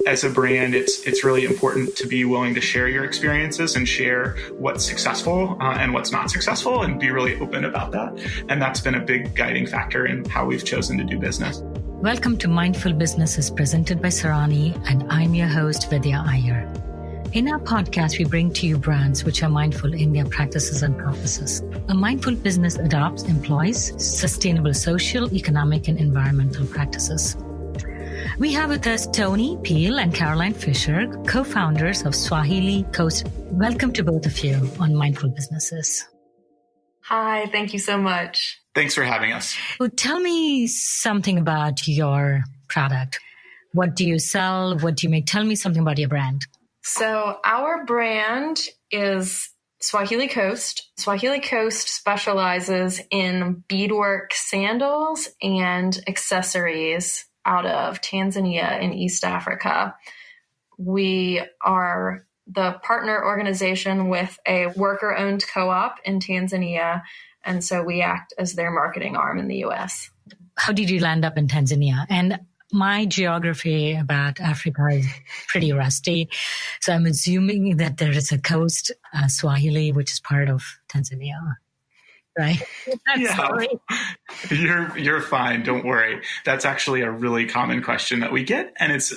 As a brand, it's really important to be willing to share your experiences and share what's successful and what's not successful, and be really open about that. And that's been a big guiding factor in how we've chosen to do business. Welcome to Mindful Businesses presented by Sarani, and I'm your host, Vidya Iyer. In our podcast, we bring to you brands which are mindful in their practices and processes. A mindful business adopts, employs sustainable social, economic, and environmental practices. We have with us Tony Peel and Caroline Fisher, co-founders of Swahili Coast. Welcome to both of you on Mindful Businesses. Hi, thank you so much. Thanks for having us. Well, tell me something about your product. What do you sell? What do you make? Tell me something about your brand. So our brand is Swahili Coast. Swahili Coast specializes in beadwork sandals and accessories out of Tanzania in East Africa. We are the partner organization with a worker-owned co-op in Tanzania, and so we act as their marketing arm in the U.S. How did you land up in Tanzania? And my geography about Africa is pretty rusty, so I'm assuming that there is a coast, Swahili, which is part of Tanzania. Right? Yeah, you're fine. Don't worry. That's actually a really common question that we get. And it's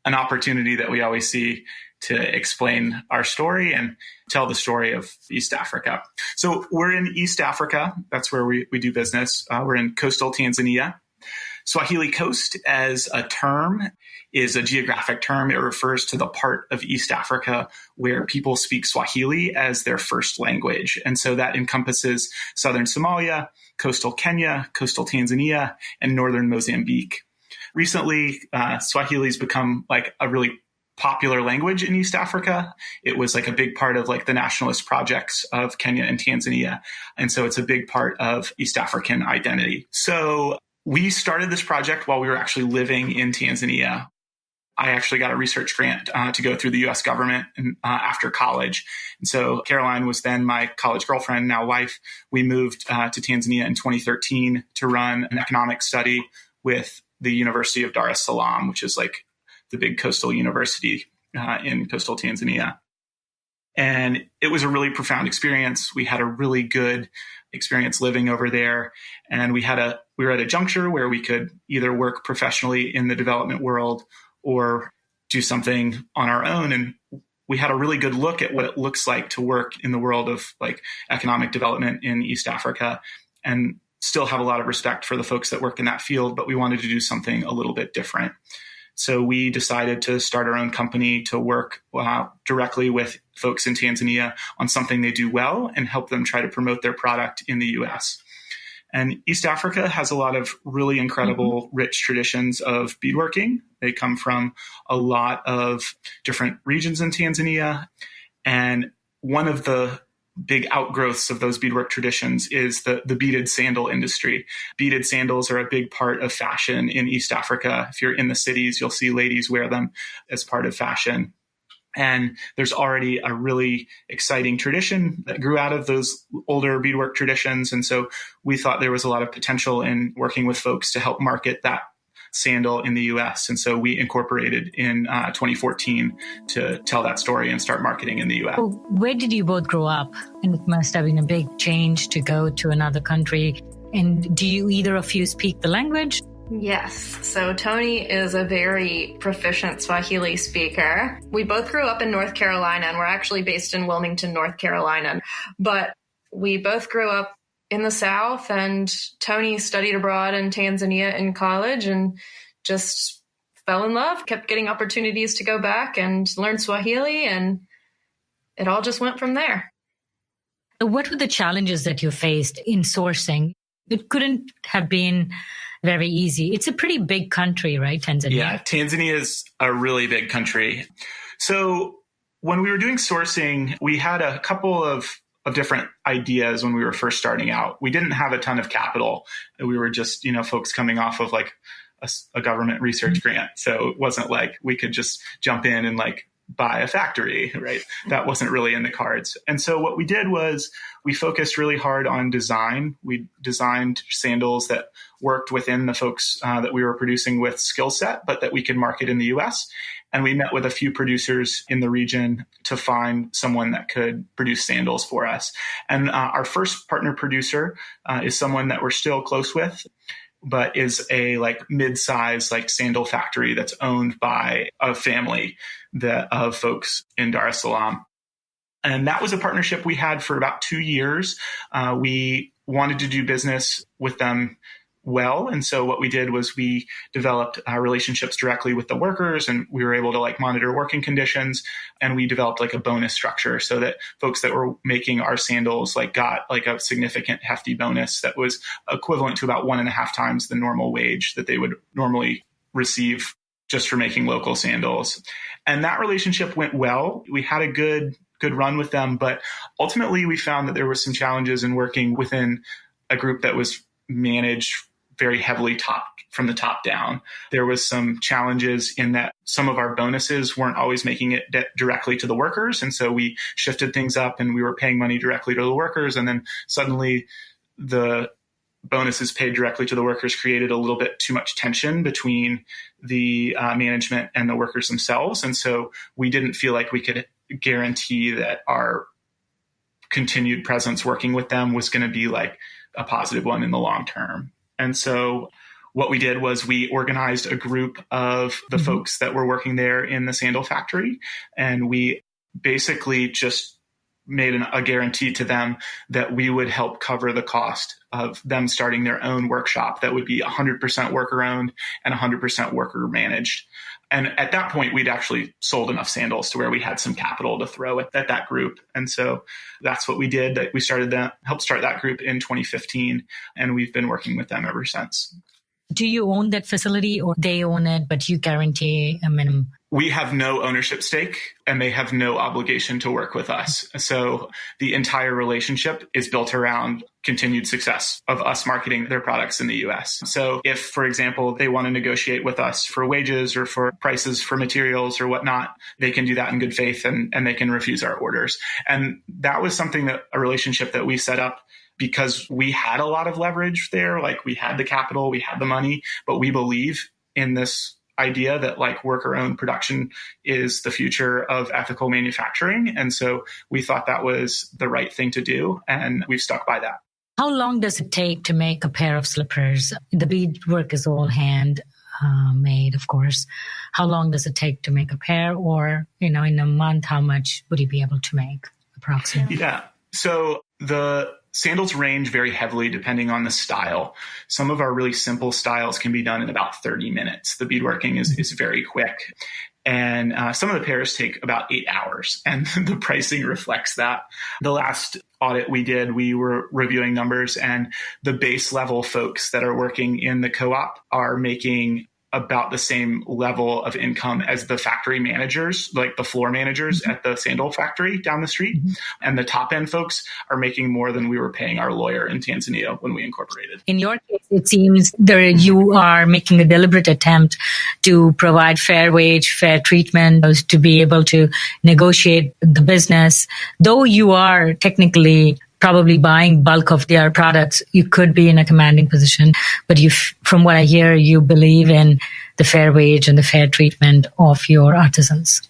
an opportunity that we always see to explain our story and tell the story of East Africa. So we're in East Africa. That's where we do business. We're in coastal Tanzania. Swahili Coast as a term is a geographic term. It refers to the part of East Africa where people speak Swahili as their first language. And so that encompasses southern Somalia, coastal Kenya, coastal Tanzania, and northern Mozambique. Recently, Swahili has become like a really popular language in East Africa. It was like a big part of like the nationalist projects of Kenya and Tanzania. And so it's a big part of East African identity. So we started this project while we were actually living in Tanzania. I actually got a research grant to go through the U.S. government after college. And so Caroline was then my college girlfriend, now wife. We moved to Tanzania in 2013 to run an economic study with the University of Dar es Salaam, which is like the big coastal university in coastal Tanzania. And it was a really profound experience. We had a really good experience living over there. And we were at a juncture where we could either work professionally in the development world or do something on our own. And we had a really good look at what it looks like to work in the world of like economic development in East Africa, and still have a lot of respect for the folks that work in that field, but we wanted to do something a little bit different. So we decided to start our own company to work directly with folks in Tanzania on something they do well and help them try to promote their product in the U.S. And East Africa has a lot of really incredible, rich traditions of beadworking. They come from a lot of different regions in Tanzania. And one of the big outgrowths of those beadwork traditions is the beaded sandal industry. Beaded sandals are a big part of fashion in East Africa. If you're in the cities, you'll see ladies wear them as part of fashion. And there's already a really exciting tradition that grew out of those older beadwork traditions. And so we thought there was a lot of potential in working with folks to help market that sandal in the U.S. And so we incorporated in 2014 to tell that story and start marketing in the U.S. Well, where did you both grow up? And it must have been a big change to go to another country. And do you either of you speak the language? Yes. So Tony is a very proficient Swahili speaker. We both grew up in North Carolina, and we're actually based in Wilmington, North Carolina. But we both grew up in the South, and Tony studied abroad in Tanzania in college and just fell in love, kept getting opportunities to go back and learn Swahili, and it all just went from there. What were the challenges that you faced in sourcing? It couldn't have been very easy. It's a pretty big country, right, Tanzania? Yeah, Tanzania is a really big country. So when we were doing sourcing, we had a couple of different ideas when we were first starting out. We didn't have a ton of capital. We were just, folks coming off of like a government research grant. So it wasn't like we could just jump in and like buy a factory, right? That wasn't really in the cards. And so what we did was we focused really hard on design. We designed sandals that worked within the folks that we were producing with skill set, but that we could market in the US. And we met with a few producers in the region to find someone that could produce sandals for us. And our first partner producer is someone that we're still close with, but is a mid-size sandal factory that's owned by a family of folks in Dar es Salaam. And that was a partnership we had for about 2 years. We wanted to do business with them well. And so what we did was we developed relationships directly with the workers, and we were able to monitor working conditions. And we developed a bonus structure so that folks that were making our sandals got a significant hefty bonus that was equivalent to about 1.5 times the normal wage that they would normally receive just for making local sandals. And that relationship went well. We had a good run with them, but ultimately we found that there were some challenges in working within a group that was managed very heavily from the top down. There was some challenges in that some of our bonuses weren't always making it directly to the workers. And so we shifted things up and we were paying money directly to the workers. And then suddenly the bonuses paid directly to the workers created a little bit too much tension between the management and the workers themselves. And so we didn't feel like we could guarantee that our continued presence working with them was going to be a positive one in the long term. And so what we did was we organized a group of the folks that were working there in the sandal factory. And we basically just made a guarantee to them that we would help cover the cost of them starting their own workshop that would be 100% worker owned and 100% worker managed. And at that point, we'd actually sold enough sandals to where we had some capital to throw at that group. And so that's what we did. We helped start that group in 2015, and we've been working with them ever since. Do you own that facility or they own it, but you guarantee a minimum? We have no ownership stake and they have no obligation to work with us. So the entire relationship is built around continued success of us marketing their products in the US. So if, for example, they want to negotiate with us for wages or for prices for materials or whatnot, they can do that in good faith and they can refuse our orders. And that was a relationship that we set up because we had a lot of leverage there. We had the capital, we had the money, but we believe in this idea that worker-owned production is the future of ethical manufacturing. And so we thought that was the right thing to do, and we've stuck by that. How long does it take to make a pair of slippers? The beadwork is all hand made, of course. How long does it take to make a pair? Or, in a month, how much would you be able to make approximately? Yeah. So the sandals range very heavily depending on the style. Some of our really simple styles can be done in about 30 minutes. The beadworking is very quick. And some of the pairs take about 8 hours, and the pricing reflects that. The last audit we did, we were reviewing numbers, and the base level folks that are working in the co-op are making about the same level of income as the factory managers, the floor managers at the sandal factory down the street. And the top end folks are making more than we were paying our lawyer in Tanzania when we incorporated. In your case, it seems you are making a deliberate attempt to provide fair wage, fair treatment, to be able to negotiate the business. Though you are technically probably buying bulk of their products, you could be in a commanding position. But from what I hear, you believe in the fair wage and the fair treatment of your artisans.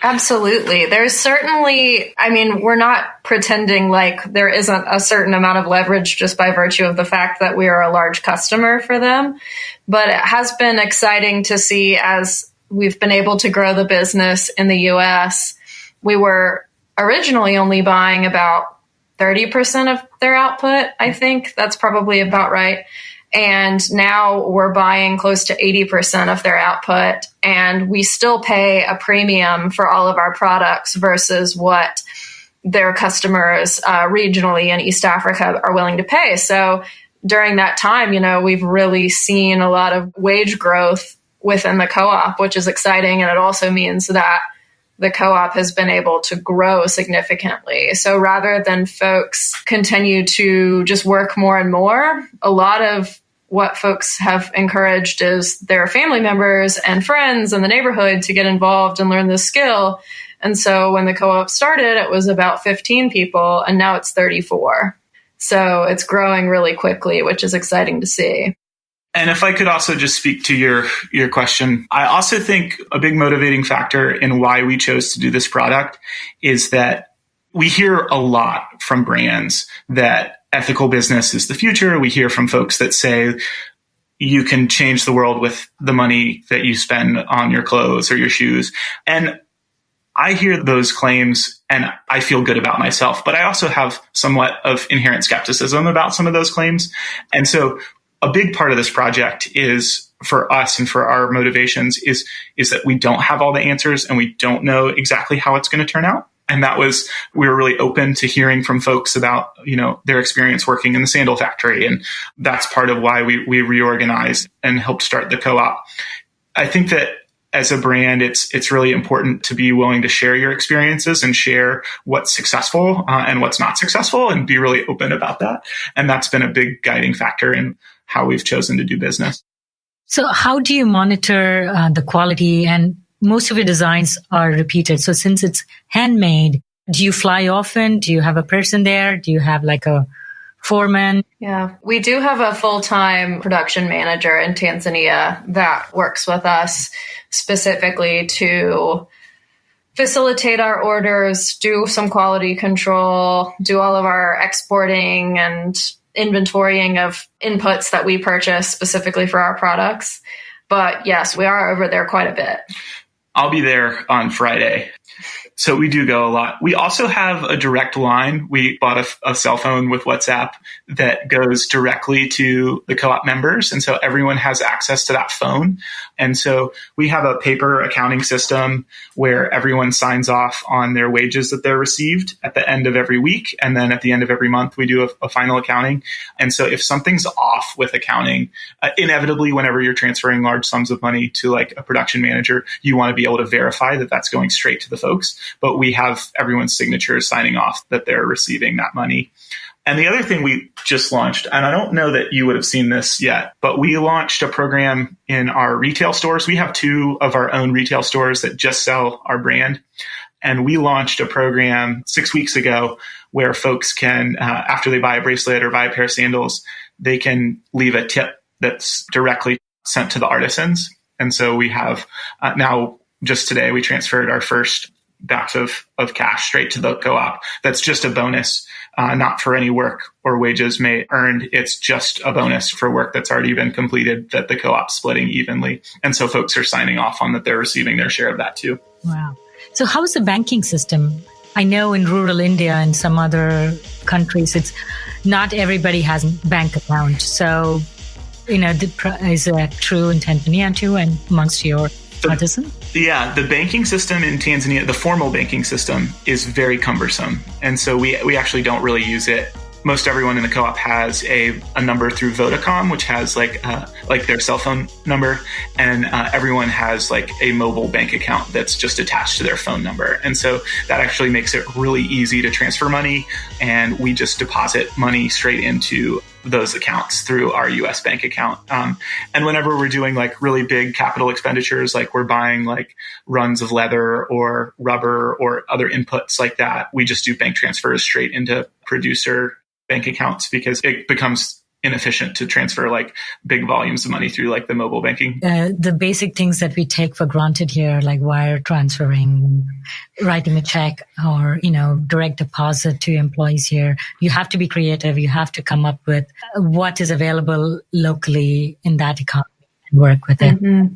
Absolutely. There's certainly, we're not pretending there isn't a certain amount of leverage just by virtue of the fact that we are a large customer for them. But it has been exciting to see as we've been able to grow the business in the US. We were originally only buying about 30% of their output. I think that's probably about right. And now we're buying close to 80% of their output. And we still pay a premium for all of our products versus what their customers regionally in East Africa are willing to pay. So during that time, we've really seen a lot of wage growth within the co-op, which is exciting. And it also means that the co-op has been able to grow significantly. So rather than folks continue to just work more and more, a lot of what folks have encouraged is their family members and friends in the neighborhood to get involved and learn this skill. And so when the co-op started, it was about 15 people, and now it's 34. So it's growing really quickly, which is exciting to see. And if I could also just speak to your question, I also think a big motivating factor in why we chose to do this product is that we hear a lot from brands that ethical business is the future. We hear from folks that say you can change the world with the money that you spend on your clothes or your shoes. And I hear those claims and I feel good about myself, but I also have somewhat of inherent skepticism about some of those claims. And so a big part of this project is for us and for our motivations is that we don't have all the answers and we don't know exactly how it's going to turn out. And we were really open to hearing from folks about, their experience working in the sandal factory. And that's part of why we reorganized and helped start the co-op. I think that as a brand, it's really important to be willing to share your experiences and share what's successful and what's not successful and be really open about that. And that's been a big guiding factor in how we've chosen to do business. So how do you monitor the quality? And most of your designs are repeated. So since it's handmade, do you fly often? Do you have a person there? Do you have like a foreman? Yeah, we do have a full-time production manager in Tanzania that works with us specifically to facilitate our orders, do some quality control, do all of our exporting and inventorying of inputs that we purchase specifically for our products. But yes, we are over there quite a bit. I'll be there on Friday. So we do go a lot. We also have a direct line. We bought a cell phone with WhatsApp that goes directly to the co-op members. And so everyone has access to that phone. And so we have a paper accounting system where everyone signs off on their wages that they're received at the end of every week. And then at the end of every month, we do a final accounting. And so if something's off with accounting, inevitably, whenever you're transferring large sums of money to like a production manager, you want to be able to verify that that's going straight to the folks. But we have everyone's signatures signing off that they're receiving that money. And the other thing we just launched, and I don't know that you would have seen this yet, but we launched a program in our retail stores. We have 2 of our own retail stores that just sell our brand. And we launched a program 6 weeks ago where folks can, after they buy a bracelet or buy a pair of sandals, they can leave a tip that's directly sent to the artisans. And so we have now, just today, we transferred our first batch of cash straight to the co-op. That's just a bonus, not for any work or wages earned. It's just a bonus for work that's already been completed that the co-op's splitting evenly. And so folks are signing off on that they're receiving their share of that too. Wow. So how is the banking system? I know in rural India and some other countries, it's not everybody has a bank account. So, is that true in Tanzania too and amongst your artisans? Yeah, the banking system in Tanzania, the formal banking system, is very cumbersome. And so we actually don't really use it. Most everyone in the co-op has a number through Vodacom, which has like their cell phone number. And everyone has like a mobile bank account that's just attached to their phone number. And so that actually makes it really easy to transfer money. And we just deposit money straight into those accounts through our US bank account. And whenever we're doing like really big capital expenditures, like we're buying like runs of leather or rubber or other inputs like that, we just do bank transfers straight into producer bank accounts because it becomes inefficient to transfer like big volumes of money through like the mobile banking. The basic things that we take for granted here, like wire transferring, writing a check or, direct deposit to employees here. You have to be creative. You have to come up with what is available locally in that economy and work with it. Mm-hmm.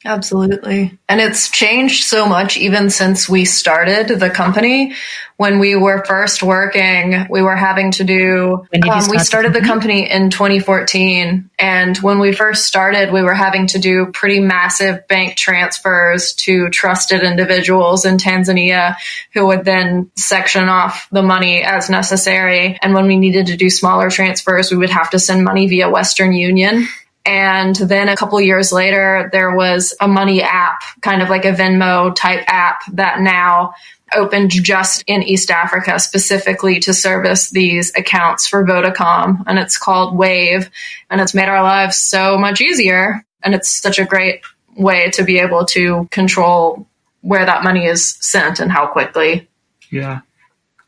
Absolutely. And it's changed so much even since we started the company. When we were first working, we were having to do, we started the company in 2014. And when we first started, we were having to do pretty massive bank transfers to trusted individuals in Tanzania who would then section off the money as necessary. And when we needed to do smaller transfers, we would have to send money via Western Union. And then a couple years later, there was a money app, kind of like a Venmo type app that now opened just in East Africa specifically to service these accounts for Vodacom. And it's called Wave. And it's made our lives so much easier. And it's such a great way to be able to control where that money is sent and how quickly. Yeah.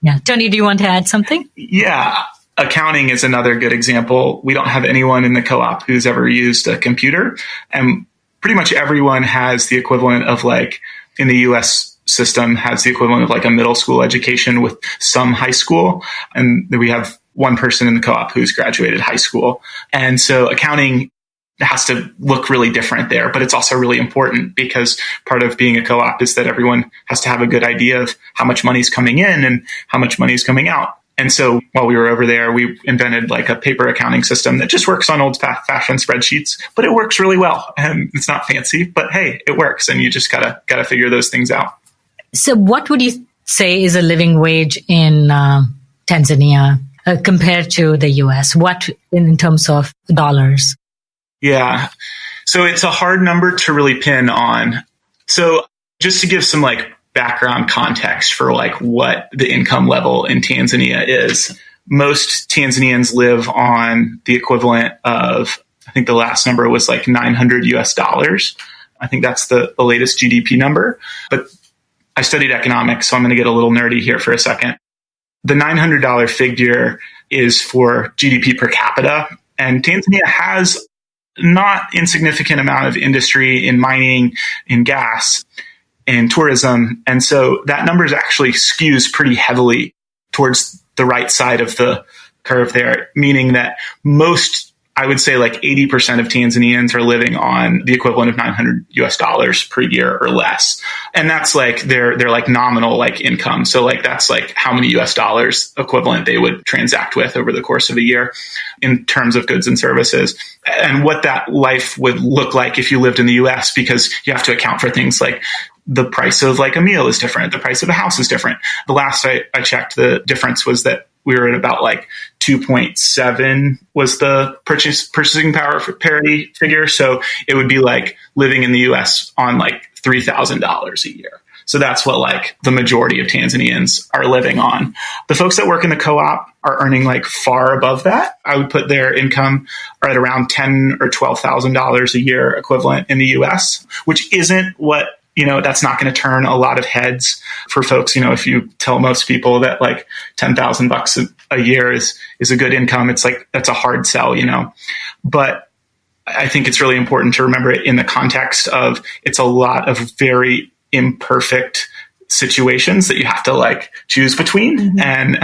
Yeah. Tony, do you want to add something? Yeah. Accounting is another good example. We don't have anyone in the co-op who's ever used a computer. And pretty much everyone has the equivalent of, like, in the US system, has the equivalent of like a middle school education with some high school. And we have one person in the co-op who's graduated high school. And so accounting has to look really different there, but it's also really important because part of being a co-op is that everyone has to have a good idea of how much money's coming in and how much money's coming out. And so while we were over there, we invented like a paper accounting system that just works on old-fashioned spreadsheets, but it works really well. And it's not fancy, but hey, it works. And you just gotta figure those things out. So what would you say is a living wage in Tanzania compared to the US? What in terms of dollars? Yeah. So it's a hard number to really pin on. So just to give some like background context for like what the income level in Tanzania is, most Tanzanians live on the equivalent of, I think the last number was like $900. I think that's the latest GDP number. But I studied economics, so I'm going to get a little nerdy here for a second. The $900 figure is for GDP per capita, and Tanzania has not insignificant amount of industry in mining, in gas, in tourism, and so that number actually skews pretty heavily towards the right side of the curve there, meaning that most, I would say like 80% of Tanzanians are living on the equivalent of $900 per year or less. And that's like they're like nominal like income. So like that's like how many US dollars equivalent they would transact with over the course of a year in terms of goods and services. And what that life would look like if you lived in the US, because you have to account for things like the price of like a meal is different. The price of a house is different. The last I checked, the difference was that we were at about like 2.7 was the purchasing power for parity figure. So it would be like living in the US on like $3,000 a year. So that's what like the majority of Tanzanians are living on. The folks that work in the co-op are earning like far above that. I would put their income are at around $10,000 or $12,000 a year equivalent in the US, which isn't what, that's not going to turn a lot of heads for folks. If you tell most people that like $10,000 a year is a good income, it's like, that's a hard sell, but I think it's really important to remember it in the context of it's a lot of very imperfect situations that you have to like choose between. Mm-hmm. And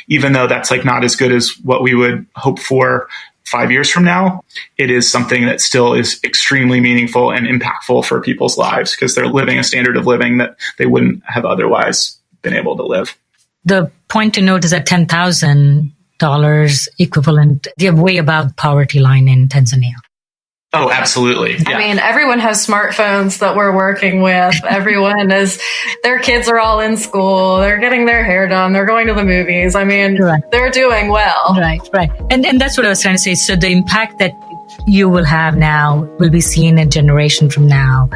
even though that's like not as good as what we would hope for 5 years from now, it is something that still is extremely meaningful and impactful for people's lives because they're living a standard of living that they wouldn't have otherwise been able to live. The point to note is that $10,000 equivalent, they're way above the poverty line in Tanzania. Oh, absolutely. Yeah. I mean, everyone has smartphones that we're working with. Their kids are all in school. They're getting their hair done. They're going to the movies. I mean, right. They're doing well. Right. And that's what I was trying to say. So the impact that you will have now will be seen a generation from now,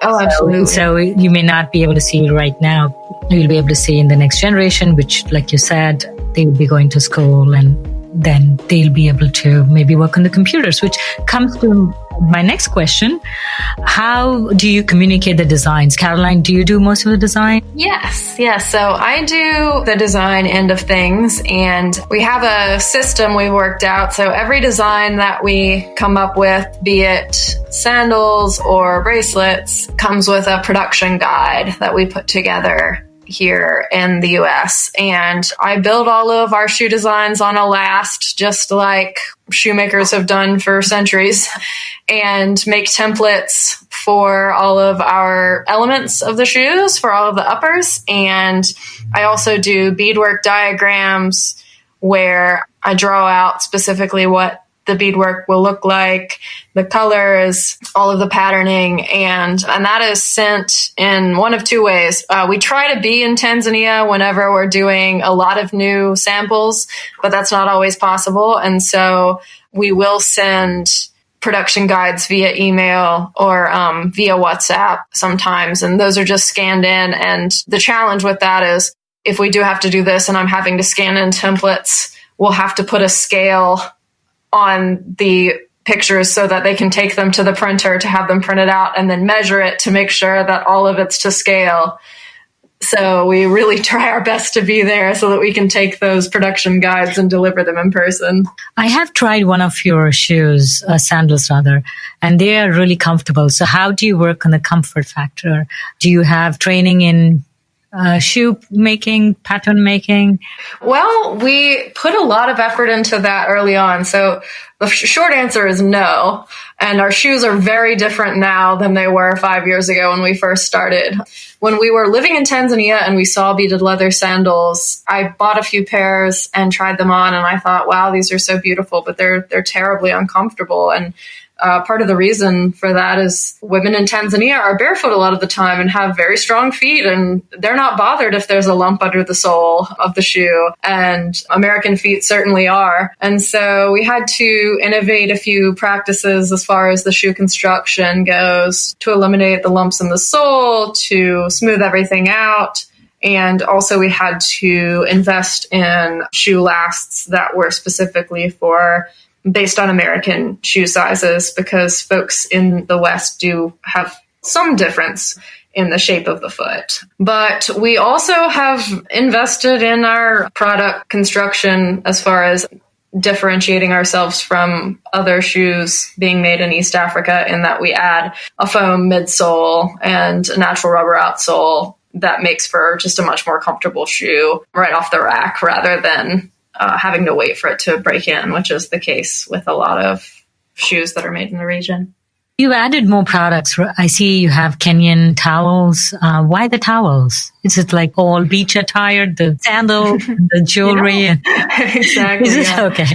Oh, absolutely. So you may not be able to see it right now. You'll be able to see in the next generation, which, like you said, they will be going to school and then they'll be able to maybe work on the computers, which comes to my next question. How do you communicate the designs? Caroline, do you do most of the design? Yes. So I do the design end of things, and we have a system we worked out. So every design that we come up with, be it sandals or bracelets, comes with a production guide that we put together here in the US. And I build all of our shoe designs on a last, just like shoemakers have done for centuries, and make templates for all of our elements of the shoes, for all of the uppers. And I also do beadwork diagrams where I draw out specifically what the beadwork will look like, the colors, all of the patterning, and that is sent in one of two ways. We try to be in Tanzania whenever we're doing a lot of new samples, but that's not always possible. And so we will send production guides via email or via WhatsApp sometimes. And those are just scanned in. And the challenge with that is if we do have to do this and I'm having to scan in templates, we'll have to put a scale on the pictures so that they can take them to the printer to have them printed out and then measure it to make sure that all of it's to scale. So we really try our best to be there so that we can take those production guides and deliver them in person. I have tried one of your shoes, sandals rather, and they are really comfortable. So how do you work on the comfort factor? Do you have training in shoe making, pattern making? Well, we put a lot of effort into that early on. So the short answer is no. And our shoes are very different now than they were 5 years ago when we first started. When we were living in Tanzania and we saw beaded leather sandals, I bought a few pairs and tried them on. And I thought, wow, these are so beautiful, but they're terribly uncomfortable. And part of the reason for that is women in Tanzania are barefoot a lot of the time and have very strong feet, and they're not bothered if there's a lump under the sole of the shoe. And American feet certainly are. And so we had to innovate a few practices as far as the shoe construction goes to eliminate the lumps in the sole, to smooth everything out. And also we had to invest in shoe lasts that were specifically based on American shoe sizes, because folks in the West do have some difference in the shape of the foot. But we also have invested in our product construction as far as differentiating ourselves from other shoes being made in East Africa, in that we add a foam midsole and a natural rubber outsole that makes for just a much more comfortable shoe right off the rack, rather than having to wait for it to break in, which is the case with a lot of shoes that are made in the region. You added more products. I see you have Kenyan towels. Why the towels? Is it like all beach attire, the sandal, the jewelry? Exactly. Is it? Okay.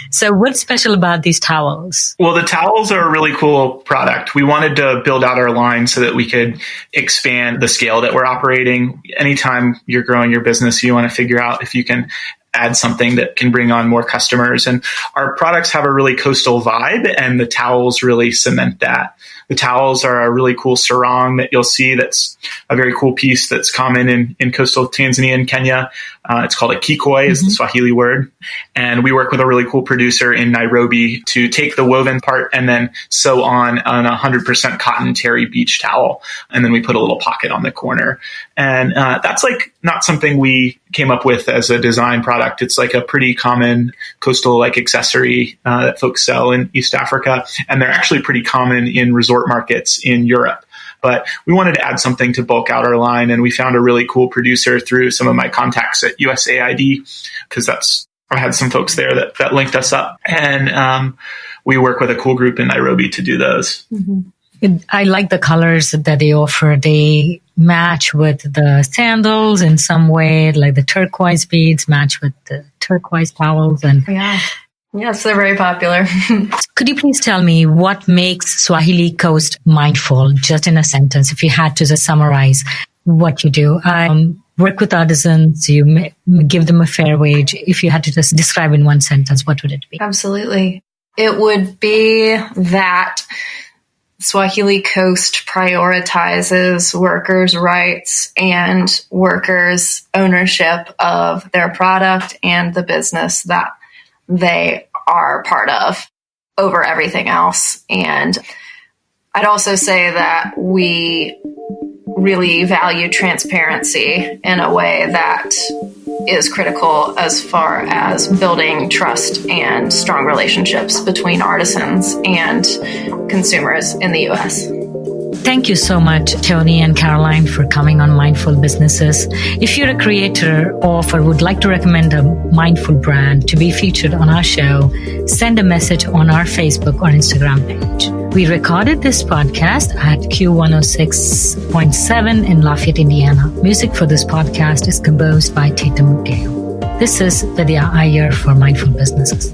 So what's special about these towels? Well, the towels are a really cool product. We wanted to build out our line so that we could expand the scale that we're operating. Anytime you're growing your business, you want to figure out if you can add something that can bring on more customers. And our products have a really coastal vibe, and the towels really cement that. The towels are a really cool sarong that you'll see. That's a very cool piece that's common in coastal Tanzania and Kenya. It's called a kikoi, is the Swahili word. And we work with a really cool producer in Nairobi to take the woven part and then sew on 100% cotton terry beach towel. And then we put a little pocket on the corner. And that's like not something we came up with as a design product. It's like a pretty common coastal like accessory that folks sell in East Africa. And they're actually pretty common in resort markets in Europe. But we wanted to add something to bulk out our line, and we found a really cool producer through some of my contacts at USAID, because I had some folks there that linked us up. And we work with a cool group in Nairobi to do those. Mm-hmm. I like the colors that they offer. They match with the sandals in some way, like the turquoise beads match with the turquoise towels. And Yes, they're very popular. Could you please tell me what makes Swahili Coast mindful, just in a sentence, if you had to just summarize what you do? Work with artisans, you give them a fair wage. If you had to just describe in one sentence, what would it be? Absolutely. It would be that Swahili Coast prioritizes workers' rights and workers' ownership of their product and the business that they are part of over everything else. And I'd also say that we really value transparency in a way that is critical as far as building trust and strong relationships between artisans and consumers in the U.S. Thank you so much, Tony and Caroline, for coming on Mindful Businesses. If you're a creator of or would like to recommend a mindful brand to be featured on our show, send a message on our Facebook or Instagram page. We recorded this podcast at Q106.7 in Lafayette, Indiana. Music for this podcast is composed by Tatum Gale. This is Vidya Iyer for Mindful Businesses.